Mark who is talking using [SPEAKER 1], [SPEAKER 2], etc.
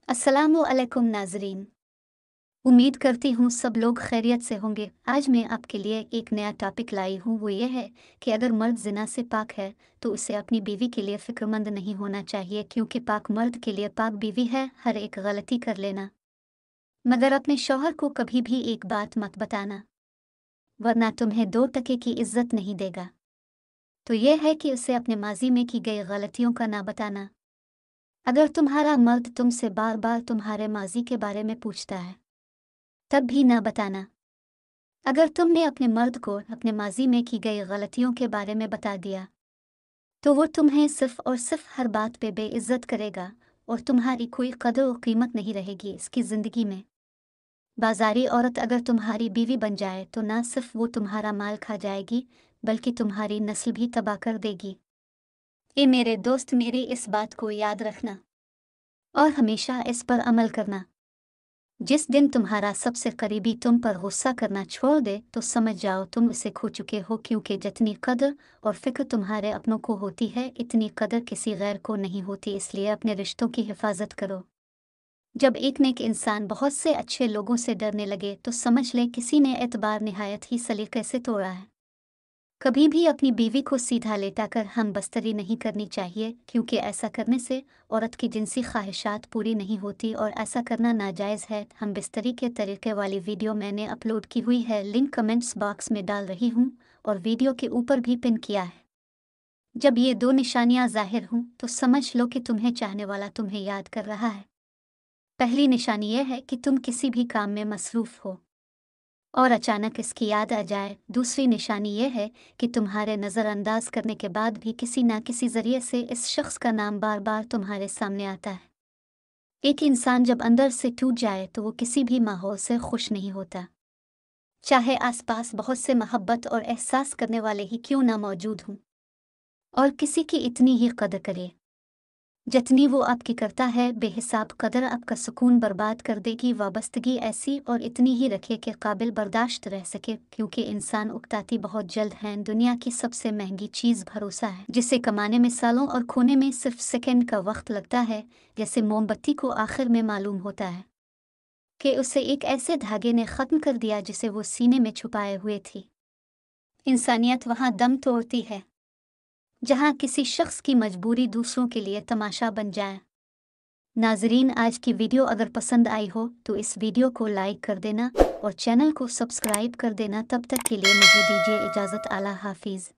[SPEAKER 1] अस्सलामु अलैकुम नाजरीन। उम्मीद करती हूँ सब लोग खैरियत से होंगे। आज मैं आपके लिए एक नया टॉपिक लाई हूँ, वो ये है कि अगर मर्द जिना से पाक है तो उसे अपनी बीवी के लिए फ़िक्रमंद नहीं होना चाहिए, क्योंकि पाक मर्द के लिए पाक बीवी है हर एक गलती कर लेना। मगर अपने शौहर को कभी भी एक बात मत बताना, वरना तुम्हें 2 टके की इज्जत नहीं देगा। तो ये है कि उसे अपने माजी में की गई गलतियों का ना बताना। अगर तुम्हारा मर्द तुमसे बार बार तुम्हारे माजी के बारे में पूछता है तब भी ना बताना। अगर तुमने अपने मर्द को अपने माजी में की गई गलतियों के बारे में बता दिया तो वो तुम्हें सिर्फ और सिर्फ हर बात पे बेइज्जत करेगा और तुम्हारी कोई कदर और कीमत नहीं रहेगी इसकी ज़िंदगी में। बाजारी औरत अगर तुम्हारी बीवी बन जाए तो ना सिर्फ वो तुम्हारा माल खा जाएगी बल्कि तुम्हारी नस्ल भी तबाह कर देगी। ए मेरे दोस्त, मेरी इस बात को याद रखना और हमेशा इस पर अमल करना। जिस दिन तुम्हारा सबसे करीबी तुम पर गुस्सा करना छोड़ दे तो समझ जाओ तुम उसे खो चुके हो, क्योंकि जितनी कदर और फिक्र तुम्हारे अपनों को होती है इतनी कदर किसी गैर को नहीं होती। इसलिए अपने रिश्तों की हिफाजत करो। जब एक नेक इंसान बहुत से अच्छे लोगों से डरने लगे तो समझ ले किसी ने एतबार निहायत ही सलीके से तोड़ा है। कभी भी अपनी बीवी को सीधा लेटाकर हम बस्तरी नहीं करनी चाहिए, क्योंकि ऐसा करने से औरत की जिनसी ख्वाहिशात पूरी नहीं होती और ऐसा करना नाजायज़ है। हम बिस्तरी के तरीके वाली वीडियो मैंने अपलोड की हुई है, लिंक कमेंट्स बॉक्स में डाल रही हूँ और वीडियो के ऊपर भी पिन किया है। जब ये 2 निशानियाँ ज़ाहिर हों तो समझ लो कि तुम्हें चाहने वाला तुम्हें याद कर रहा है। पहली निशानी यह है कि तुम किसी भी काम में मसरूफ़ हो और अचानक इसकी याद आ जाए। दूसरी निशानी यह है कि तुम्हारे नज़रअंदाज करने के बाद भी किसी ना किसी ज़रिए से इस शख्स का नाम बार बार तुम्हारे सामने आता है। एक इंसान जब अंदर से टूट जाए तो वो किसी भी माहौल से खुश नहीं होता, चाहे आसपास बहुत से मोहब्बत और एहसास करने वाले ही क्यों ना मौजूद हों। और किसी की इतनी ही कदर करे जितनी वो आपकी करता है। बेहिसाब कदर आपका सुकून बर्बाद कर देगी। वाबस्तगी ऐसी और इतनी ही रखे कि काबिल बर्दाश्त रह सके, क्योंकि इंसान उकताती बहुत जल्द हैं। दुनिया की सबसे महंगी चीज़ भरोसा है, जिसे कमाने में सालों और खोने में सिर्फ सेकंड का वक्त लगता है। जैसे मोमबत्ती को आखिर में मालूम होता है कि उसे एक ऐसे धागे ने ख़त्म कर दिया जिसे वो सीने में छुपाए हुए थी। इंसानियत वहाँ दम तोड़ती है जहाँ किसी शख्स की मजबूरी दूसरों के लिए तमाशा बन जाए। नाजरीन, आज की वीडियो अगर पसंद आई हो तो इस वीडियो को लाइक कर देना और चैनल को सब्सक्राइब कर देना। तब तक के लिए मुझे दीजिए इजाज़त। आला हाफिज़।